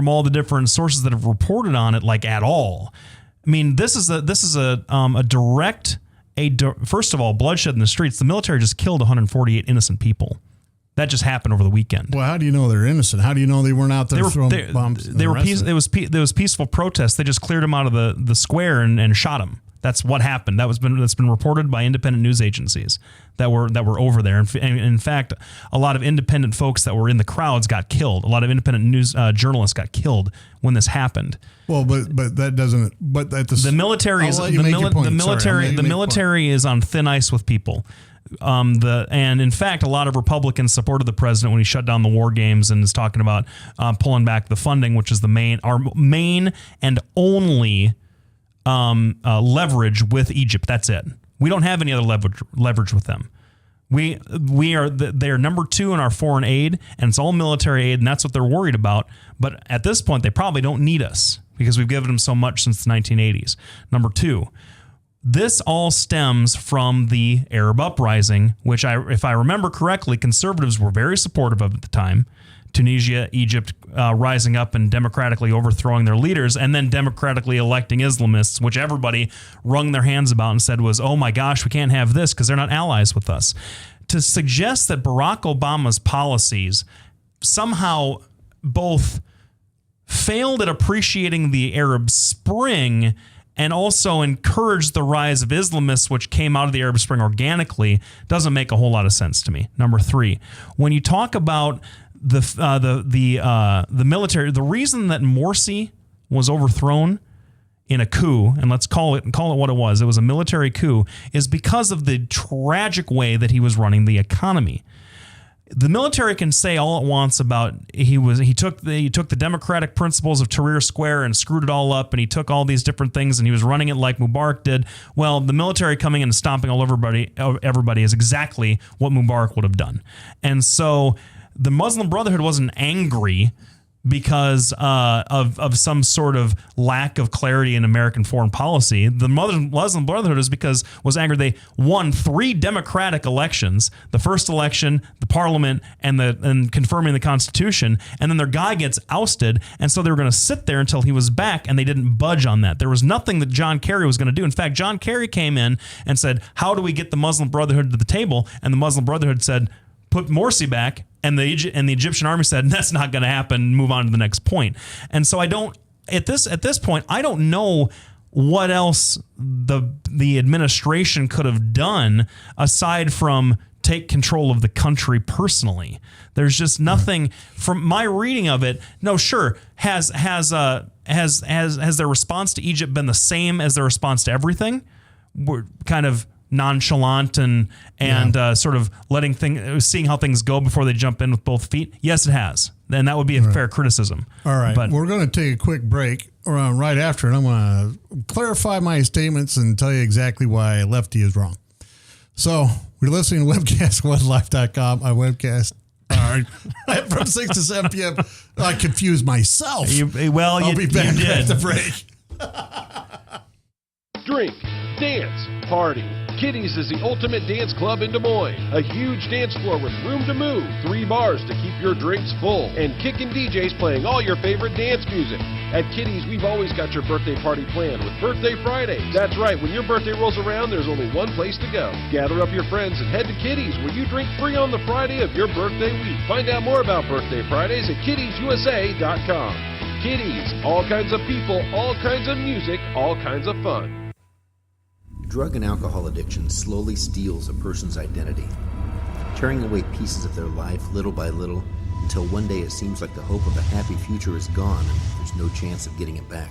all the different sources that have reported on it, like at all. I mean, this is a direct. First of all, bloodshed in the streets. The military just killed 148 innocent people. That just happened over the weekend. Well, how do you know they're innocent? How do you know they weren't out there throwing bombs? There was peaceful protests. They just cleared them out of the square and shot them. That's what happened. That's been reported by independent news agencies that were over there. And in fact, a lot of independent folks that were in the crowds got killed. A lot of independent news journalists got killed when this happened. Well, but that doesn't. But the military is on thin ice with people. And in fact, a lot of Republicans supported the president when he shut down the war games and is talking about pulling back the funding, which is our main and only leverage with Egypt. That's it. We don't have any other leverage with them. They are number 2 in our foreign aid, and it's all military aid, and that's what they're worried about. But at this point, they probably don't need us because we've given them so much since the 1980s. Number 2, this all stems from the Arab uprising, which if I remember correctly, conservatives were very supportive of at the time. Tunisia, Egypt rising up and democratically overthrowing their leaders and then democratically electing Islamists, which everybody wrung their hands about and said was, oh my gosh, we can't have this because they're not allies with us. To suggest that Barack Obama's policies somehow both failed at appreciating the Arab Spring and also encouraged the rise of Islamists, which came out of the Arab Spring organically, doesn't make a whole lot of sense to me. Number 3, when you talk about the military, the reason that Morsi was overthrown in a coup, and let's call it what it was a military coup, is because of the tragic way that he was running the economy. The military can say all it wants about he took the democratic principles of Tahrir Square and screwed it all up, and he took all these different things and he was running it like Mubarak did. Well, the military coming in and stomping all over everybody is exactly what Mubarak would have done. And so the Muslim Brotherhood wasn't angry because of some sort of lack of clarity in American foreign policy. The Muslim Brotherhood was angry. They won 3 democratic elections: the first election, the parliament, and confirming the Constitution. And then their guy gets ousted, and so they were going to sit there until he was back, and they didn't budge on that. There was nothing that John Kerry was going to do. In fact, John Kerry came in and said, "How do we get the Muslim Brotherhood to the table?" And the Muslim Brotherhood said, "Put Morsi back." And the Egyptian army said, that's not going to happen, move on to the next point. And so at this point, I don't know what else the administration could have done aside from take control of the country personally. There's just nothing from my reading of it. No, sure. Has their response to Egypt been the same as their response to everything? We're kind of nonchalant and sort of seeing how things go before they jump in with both feet? Yes, it has. And that would be a fair criticism. All right. But we're going to take a quick break right after, and I'm going to clarify my statements and tell you exactly why Lefty is wrong. So we're listening to webcast1life.com. My webcast. All right. From 6 to 7 p.m. I confused myself. I'll be back after the break. Drink, dance, party. Kitty's is the ultimate dance club in Des Moines. A huge dance floor with room to move, 3 bars to keep your drinks full, and kickin' DJs playing all your favorite dance music. At Kitty's, we've always got your birthday party planned with Birthday Fridays. That's right, when your birthday rolls around, there's only one place to go. Gather up your friends and head to Kitty's, where you drink free on the Friday of your birthday week. Find out more about Birthday Fridays at kittysusa.com. Kitty's, all kinds of people, all kinds of music, all kinds of fun. Drug and alcohol addiction slowly steals a person's identity, tearing away pieces of their life little by little until one day it seems like the hope of a happy future is gone and there's no chance of getting it back.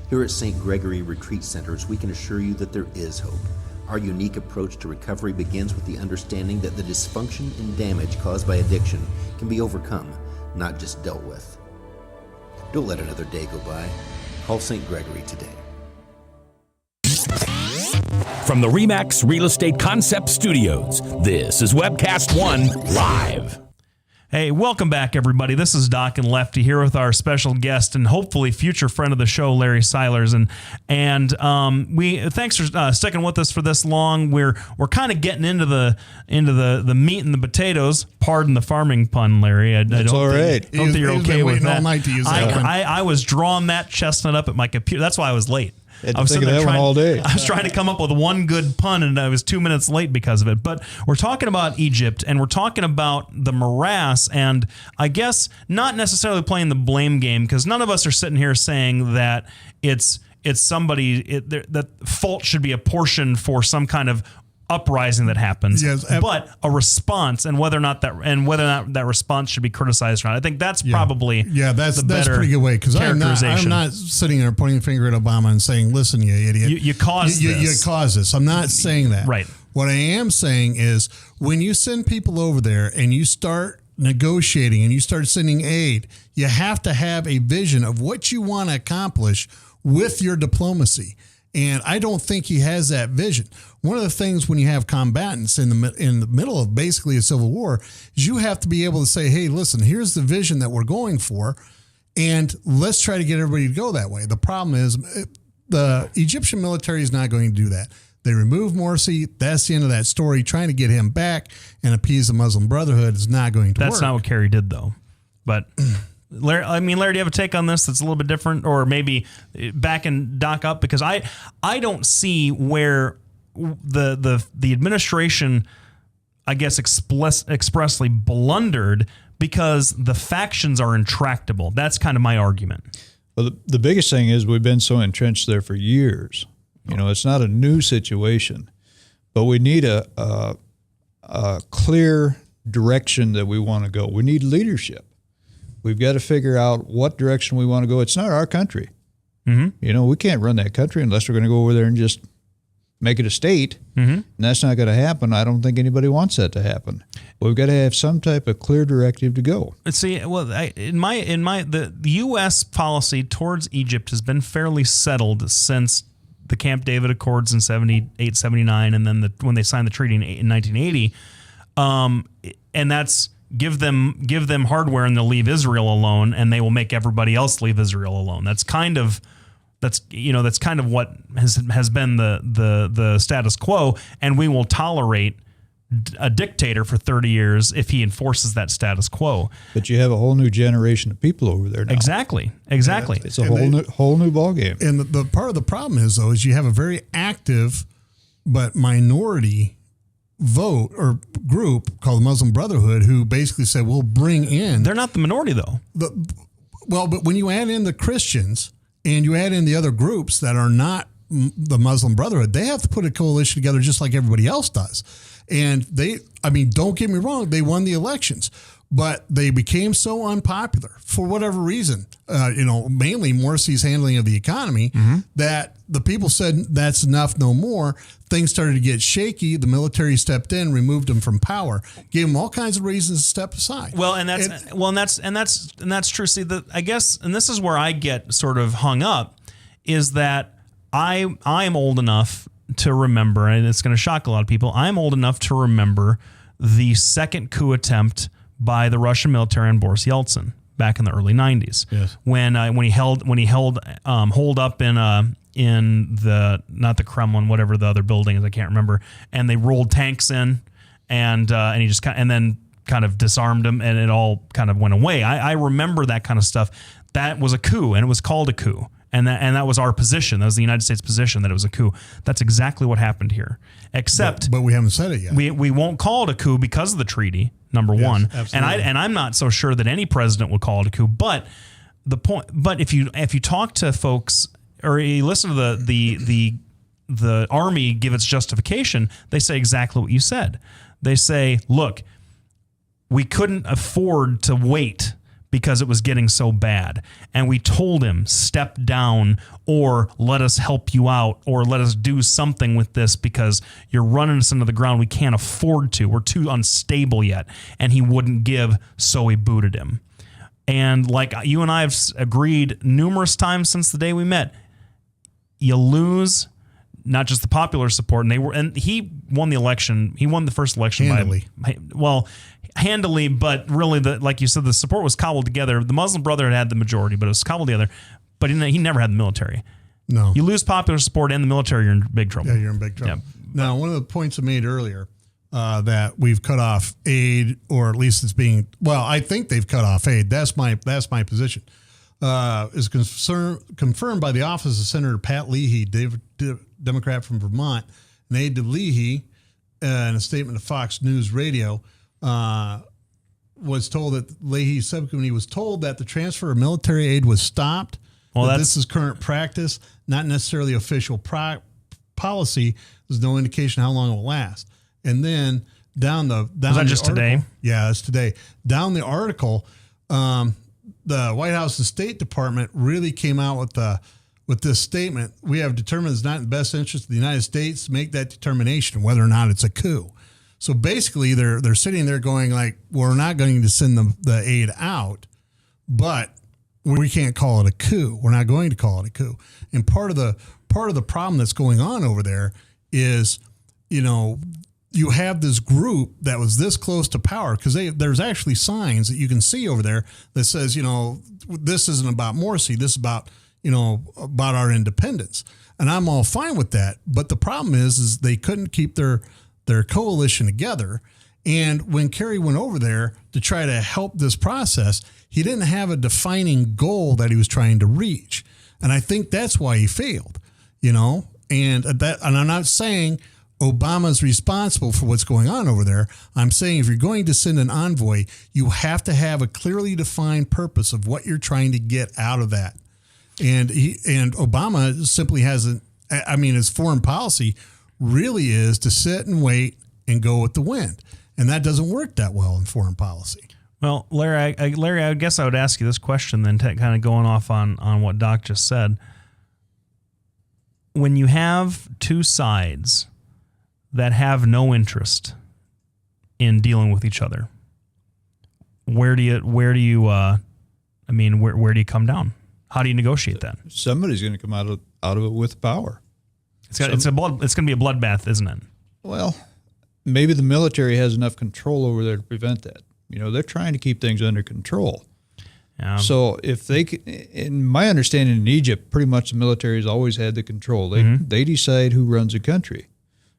Here at St. Gregory Retreat Centers, we can assure you that there is hope. Our unique approach to recovery begins with the understanding that the dysfunction and damage caused by addiction can be overcome, not just dealt with. Don't let another day go by. Call St. Gregory today. From the RE/MAX Real Estate Concept Studios, this is Webcast One Live. Hey, welcome back, everybody. This is Doc and Lefty here with our special guest and hopefully future friend of the show, Larry Seilers. And we thanks for sticking with us for this long. We're kind of getting into the meat and the potatoes. Pardon the farming pun, Larry. I don't think you're okay with that. All night to use that one. I was drawing that chestnut up at my computer. That's why I was late. I was thinking that one all day. I was trying to come up with one good pun, and I was 2 minutes late because of it. But we're talking about Egypt, and we're talking about the morass, and I guess not necessarily playing the blame game, because none of us are sitting here saying that it's somebody that fault should be apportioned for some kind of uprising that happens, yes, but a response, and whether or not that response should be criticized or not. I think that's probably that's a pretty good way, because I'm not sitting there pointing the finger at Obama and saying, "Listen, you idiot, you caused this. You caused this." I'm not saying that. Right. What I am saying is, when you send people over there and you start negotiating and you start sending aid, you have to have a vision of what you want to accomplish with your diplomacy. And I don't think he has that vision. One of the things when you have combatants in the middle of basically a civil war is you have to be able to say, hey, listen, here's the vision that we're going for, and let's try to get everybody to go that way. The problem is the Egyptian military is not going to do that. They removed Morsi. That's the end of that story. Trying to get him back and appease the Muslim Brotherhood is not going to work. That's not what Kerry did, though. But Larry, do you have a take on this that's a little bit different, or maybe backing Doc up? Because I don't see where the administration, I guess, expressly blundered, because the factions are intractable. That's kind of my argument. Well, the biggest thing is we've been so entrenched there for years. You know, it's not a new situation, but we need a clear direction that we want to go. We need leadership. We've got to figure out what direction we want to go. It's not our country. Mm-hmm. You know, we can't run that country unless we're going to go over there and just make it a state. Mm-hmm. And that's not going to happen. I don't think anybody wants that to happen. We've got to have some type of clear directive to go. See, well, the U.S. policy towards Egypt has been fairly settled since the Camp David Accords in 78, 79, and then when they signed the treaty in 1980. And that's give them hardware and they'll leave Israel alone, and they will make everybody else leave Israel alone. That's kind of what has been the status quo, and we will tolerate a dictator for 30 years if he enforces that status quo. But you have a whole new generation of people over there now. Exactly. It's a whole new ballgame. And the part of the problem is you have a very active but minority vote or group called the Muslim Brotherhood, who basically said, we'll bring in... They're not the minority, though. But when you add in the Christians and you add in the other groups that are not the Muslim Brotherhood, they have to put a coalition together just like everybody else does. And don't get me wrong, they won the elections. but they became so unpopular for whatever reason, mainly Morrissey's handling of the economy, that the people said that's enough, no more. Things started to get shaky. The military stepped in, removed them from power, gave them all kinds of reasons to step aside. Well, and that's true. See, I guess, and this is where I get sort of hung up, is that I am old enough to remember, and it's going to shock a lot of people. I'm old enough to remember the second coup attempt by the Russian military on Boris Yeltsin back in the early 90s. Yes. When he held hold up in the, not the Kremlin, whatever the other building is, I can't remember, and they rolled tanks in, and he just and then kind of disarmed them, and it all kind of went away. I remember that kind of stuff. That was a coup, and it was called a coup. And that was our position. That was the United States position, that it was a coup. That's exactly what happened here. Except, but we haven't said it yet. We won't call it a coup because of the treaty. Number one, absolutely. and I'm not so sure that any president would call it a coup. But the point, but if you talk to folks or you listen to the army give its justification, they say exactly what you said. They say, look, we couldn't afford to wait because it was getting so bad. And we told him, step down, or let us help you out, or let us do something with this because you're running us into the ground. We can't afford to. We're too unstable yet. And he wouldn't give, so we booted him. And like you and I have agreed numerous times since the day we met, you lose not just the popular support, and he won the election. He won the first election handily. Handily, but really, like you said, the support was cobbled together. The Muslim Brotherhood had the majority, but it was cobbled together. But he never had the military. No. You lose popular support and the military, you're in big trouble. Yeah, you're in big trouble. Yeah. Now, one of the points I made earlier, that we've cut off aid, or at least it's being, well, I think they've cut off aid. That's my position. Is confirmed by the office of Senator Pat Leahy, Democrat from Vermont, an aide to Leahy, in a statement to Fox News Radio, was told that Leahy's subcommittee was told that the transfer of military aid was stopped. Well, this is current practice, not necessarily official policy. There's no indication how long it will last. And then down the was that just article, today? Yeah, it's today. Down the article, the White House and State Department really came out with this statement. We have determined it's not in the best interest of the United States to make that determination whether or not it's a coup. So basically, they're sitting there going like, we're not going to send the aid out, but we can't call it a coup. We're not going to call it a coup. And part of the problem that's going on over there is, you have this group that was this close to power, because there's actually signs that you can see over there that says, this isn't about Morrissey. This is about our independence. And I'm all fine with that. But the problem is they couldn't keep their coalition together. And when Kerry went over there to try to help this process, he didn't have a defining goal that he was trying to reach. And I think that's why he failed, and I'm not saying Obama's responsible for what's going on over there. I'm saying if you're going to send an envoy, you have to have a clearly defined purpose of what you're trying to get out of that. And Obama simply hasn't, his foreign policy really is to sit and wait and go with the wind. And that doesn't work that well in foreign policy. Well, Larry, I guess I would ask you this question then, kind of going off on what Doc just said. When you have two sides that have no interest in dealing with each other, where do you come down? How do you negotiate that? Somebody's going to come out of it with power. It's going to be a bloodbath, isn't it? Well, maybe the military has enough control over there to prevent that. They're trying to keep things under control. So if in my understanding in Egypt, pretty much the military has always had the control. They decide who runs the country.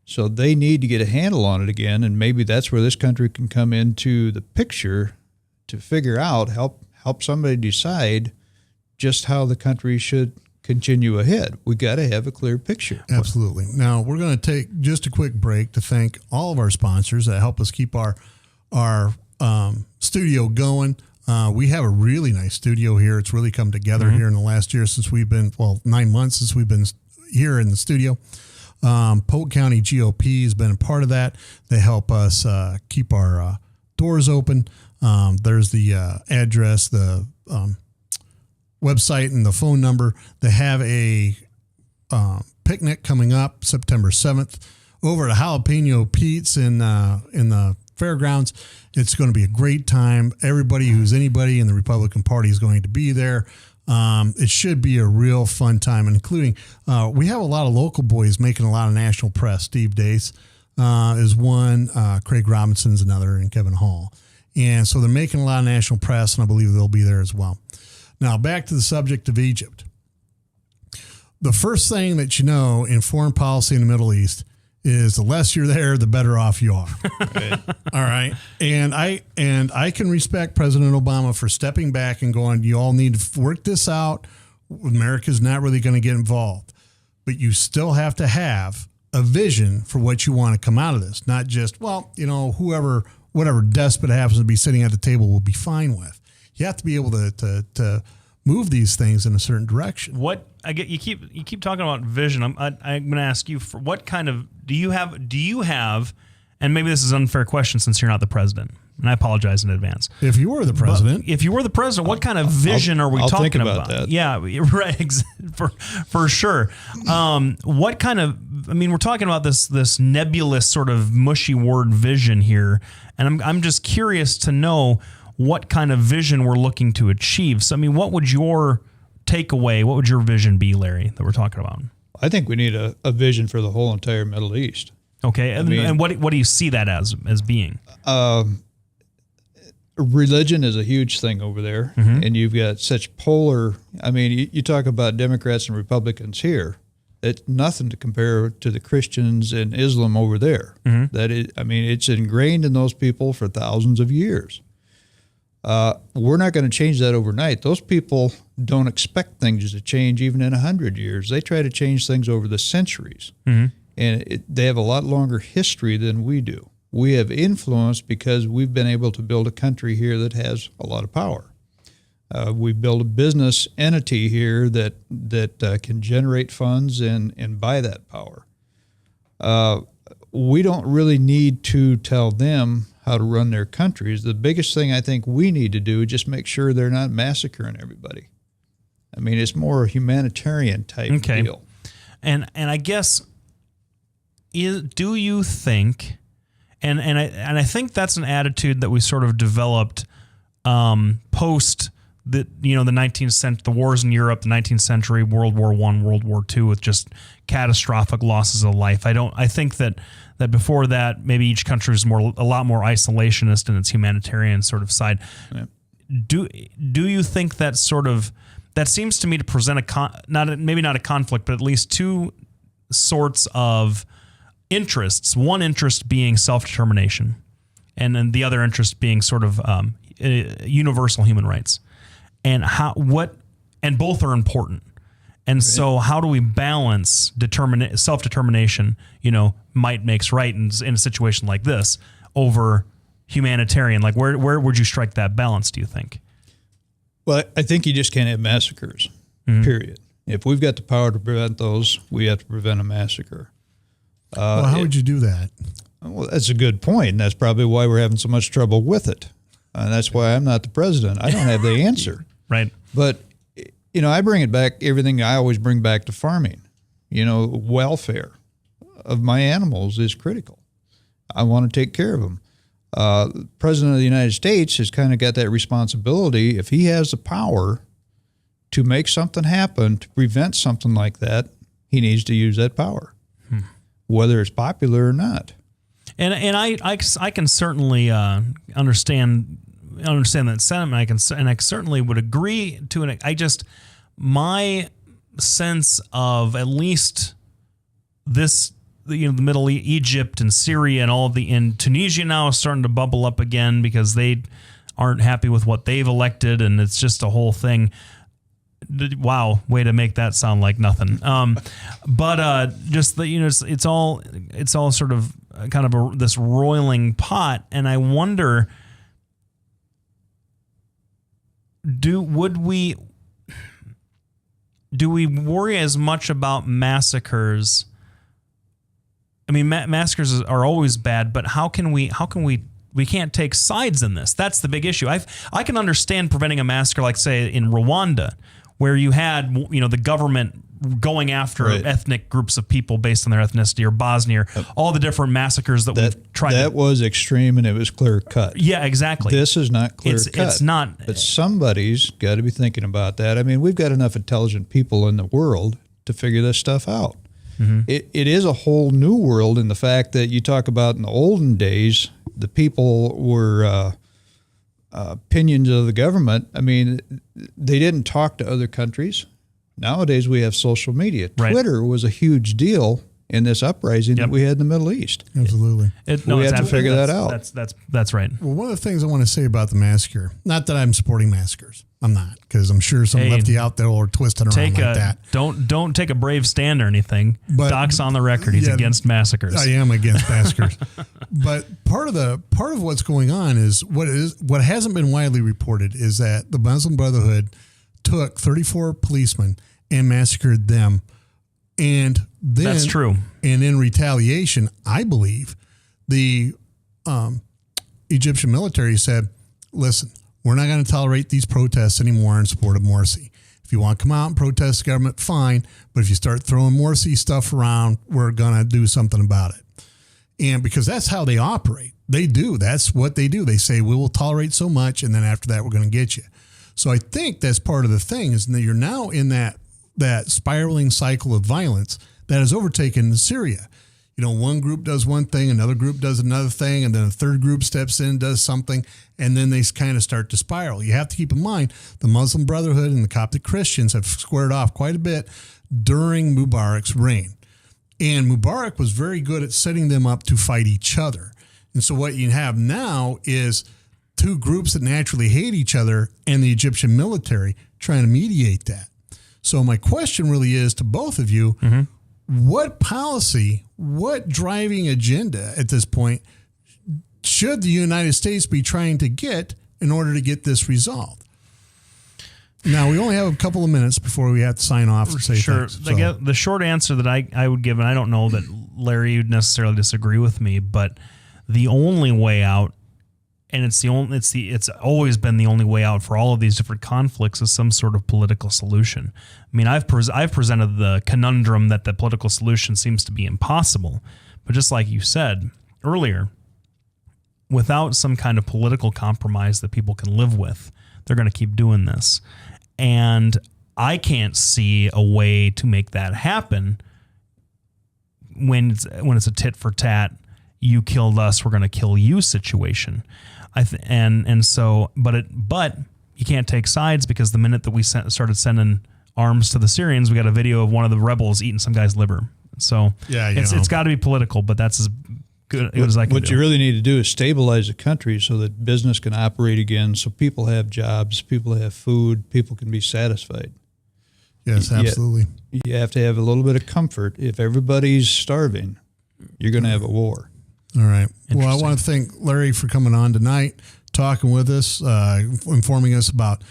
So they need to get a handle on it again, and maybe that's where this country can come into the picture to figure out, help somebody decide just how the country should continue ahead. We got to have a clear picture. Absolutely. Now, we're going to take just a quick break to thank all of our sponsors that help us keep our studio going. We have a really nice studio here. It's really come together here in the last year since 9 months since we've been here in the studio. Polk County GOP has been a part of that. They help us keep our doors open. There's the address, the website, and the phone number. They have a picnic coming up September 7th over at Jalapeno Pete's in the fairgrounds. It's going to be a great time. Everybody who's anybody in the Republican Party is going to be there. It should be a real fun time, including we have a lot of local boys making a lot of national press. Steve Dace is one, Craig Robinson's another, and Kevin Hall. And so they're making a lot of national press, and I believe they'll be there as well. Now, back to the subject of Egypt. The first thing that you know in foreign policy in the Middle East is the less you're there, the better off you are. Right. All right. And I can respect President Obama for stepping back and going, you all need to work this out. America's not really going to get involved. But you still have to have a vision for what you want to come out of this. Not just, well, you know, whatever despot happens to be sitting at the table will be fine with. You have to be able to move these things in a certain direction. What I get, you keep talking about vision. I'm going to ask you, for what kind of do you have, and maybe this is an unfair question since you're not the president, and I apologize in advance. If you were the president, what kind of vision are we talking think about that. Yeah, right, for sure. What kind of? I mean, we're talking about this nebulous sort of mushy word vision here, and I'm just curious to know what kind of vision we're looking to achieve. So, I mean, what would your takeaway, what would your vision be, Larry, that we're talking about? I think we need a vision for the whole entire Middle East. Okay, and what do you see that as being? Religion is a huge thing over there, and you've got such polar. I mean, you talk about Democrats and Republicans here. It's nothing to compare to the Christians and Islam over there. That is, I mean, it's ingrained in those people for thousands of years. We're not going to change that overnight. Those people don't expect things to change even in 100 years. They try to change things over the centuries. And they have a lot longer history than we do. We have influence because we've been able to build a country here that has a lot of power. We built a business entity here that can generate funds and buy that power. We don't really need to tell them how to run their countries. The biggest thing I think we need to do is just make sure they're not massacring everybody. I mean, it's more a humanitarian type deal. And I guess, do you think, and I think that's an attitude that we sort of developed post the 19th century, the wars in Europe, the 19th century, World War I, World War II, with just catastrophic losses of life. I think that before that, maybe each country was a lot more isolationist in its humanitarian sort of side. Yeah. Do you think that seems to me to present maybe not a conflict, but at least two sorts of interests. One interest being self-determination, and then the other interest being sort of universal human rights. And and both are important. And so how do we balance self-determination, might makes right in a situation like this, over humanitarian? Like where would you strike that balance, do you think? Well, I think you just can't have massacres, period. If we've got the power to prevent those, we have to prevent a massacre. Well, how would you do that? Well, that's a good point. And that's probably why we're having so much trouble with it. And that's why I'm not the president. I don't have the answer. Right. But, I bring it back, everything I always bring back to farming. Welfare of my animals is critical. I want to take care of them. The President of the United States has kind of got that responsibility. If he has the power to make something happen, to prevent something like that, he needs to use that power, whether it's popular or not. And I can certainly understand that sentiment. I certainly would agree to it. My sense of at least this, the Middle East, Egypt and Syria and all of in Tunisia now is starting to bubble up again because they aren't happy with what they've elected, and it's just a whole thing. Wow, way to make that sound like nothing. But just it's all sort of kind of this roiling pot, and I wonder, do we worry as much about massacres? I mean, massacres are always bad, but how can we We can't take sides in this. That's the big issue. I can understand preventing a massacre, like say in Rwanda, where you had the government going after ethnic groups of people based on their ethnicity, or Bosnia, or all the different massacres that we've tried. That was extreme, and it was clear cut. Yeah, exactly. This is not clear cut. It's not. But somebody's got to be thinking about that. I mean, we've got enough intelligent people in the world to figure this stuff out. Mm-hmm. It is a whole new world in the fact that you talk about in the olden days, the people were opinions of the government. I mean, they didn't talk to other countries. Nowadays, we have social media. Right. Twitter was a huge deal in this uprising that we had in the Middle East. Absolutely. We had to figure that out. That's right. Well, one of the things I want to say about the massacre, not that I'm supporting massacres. I'm not, because I'm sure some lefty out there will twist it around like that. Don't take a brave stand or anything. But Doc's on the record. He's against massacres. I am against massacres. But part of what's going on is what hasn't been widely reported is that the Muslim Brotherhood took 34 policemen and massacred them. And then, that's true. And in retaliation, I believe the Egyptian military said, listen, we're not going to tolerate these protests anymore in support of Morsi. If you want to come out and protest the government, fine. But if you start throwing Morsi stuff around, we're going to do something about it. And because that's how they operate. They do. That's what they do. They say, we will tolerate so much, and then after that, we're going to get you. So I think that's part of the thing, is that you're now in that spiraling cycle of violence that has overtaken Syria. One group does one thing, another group does another thing, and then a third group steps in, does something, and then they kind of start to spiral. You have to keep in mind the Muslim Brotherhood and the Coptic Christians have squared off quite a bit during Mubarak's reign. And Mubarak was very good at setting them up to fight each other. And so what you have now is two groups that naturally hate each other and the Egyptian military trying to mediate that. So my question really is to both of you, what policy, what driving agenda at this point should the United States be trying to get in order to get this resolved? Now, we only have a couple of minutes before we have to sign off and say sure. Thanks. The short answer that I would give, and I don't know that Larry would necessarily disagree with me, but the only way out, and it's always been the only way out for all of these different conflicts, is some sort of political solution. I mean, I've presented the conundrum that the political solution seems to be impossible, but just like you said earlier, without some kind of political compromise that people can live with, they're going to keep doing this. And I can't see a way to make that happen when it's a tit for tat, you killed us, we're going to kill you situation. But you can't take sides, because the minute that we started sending arms to the Syrians, we got a video of one of the rebels eating some guy's liver. So it's got to be political, but that's as good as I can do. What you really need to do is stabilize the country so that business can operate again, so people have jobs, people have food, people can be satisfied. Yes, absolutely. You have to have a little bit of comfort. If everybody's starving, you're going to have a war. All right. Well, I want to thank Larry for coming on tonight, talking with us, informing us about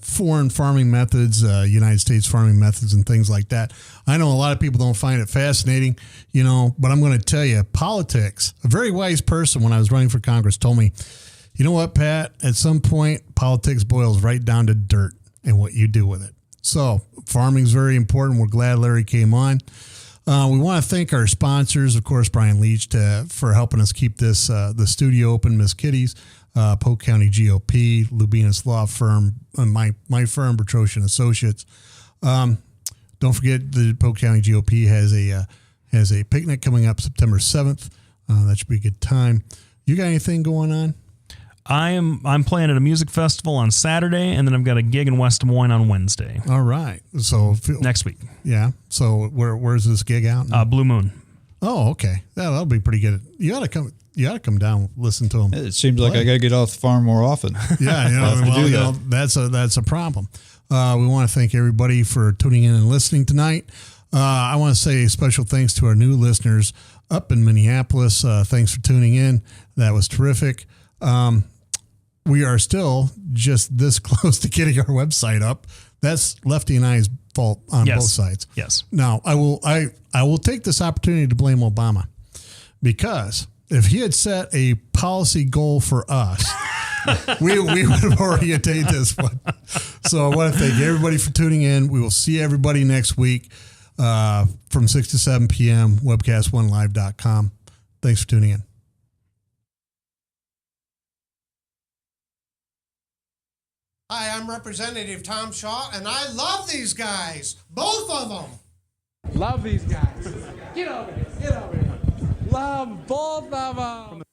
foreign farming methods, United States farming methods, and things like that. I know a lot of people don't find it fascinating, but I'm going to tell you, politics, a very wise person when I was running for Congress told me, you know what, Pat, at some point, politics boils right down to dirt and what you do with it. So farming is very important. We're glad Larry came on. We want to thank our sponsors, of course, Brian Leach for helping us keep this the studio open, Miss Kitty's, Polk County GOP, Lubinas Law Firm, my firm, Bertrosian Associates. Don't forget the Polk County GOP has a picnic coming up September 7th. That should be a good time. You got anything going on? I'm playing at a music festival on Saturday, and then I've got a gig in West Des Moines on Wednesday. All right. So next week. Yeah. So where's this gig out? Blue Moon. Oh, okay. That'll be pretty good. You ought to come down, listen to them. It seems like I got to get off the farm more often. Yeah, that's a problem. We want to thank everybody for tuning in and listening tonight. I want to say special thanks to our new listeners up in Minneapolis. Thanks for tuning in. That was terrific. We are still just this close to getting our website up. That's Lefty and I's fault on both sides. Yes. Now, I will take this opportunity to blame Obama, because if he had set a policy goal for us, we would have already attained this one. So I want to thank everybody for tuning in. We will see everybody next week from 6 to 7 p.m. webcast1live.com. Thanks for tuning in. Hi, I'm Representative Tom Shaw, and I love these guys. Both of them. Love these guys. Get over here. Get over here. Love both of them.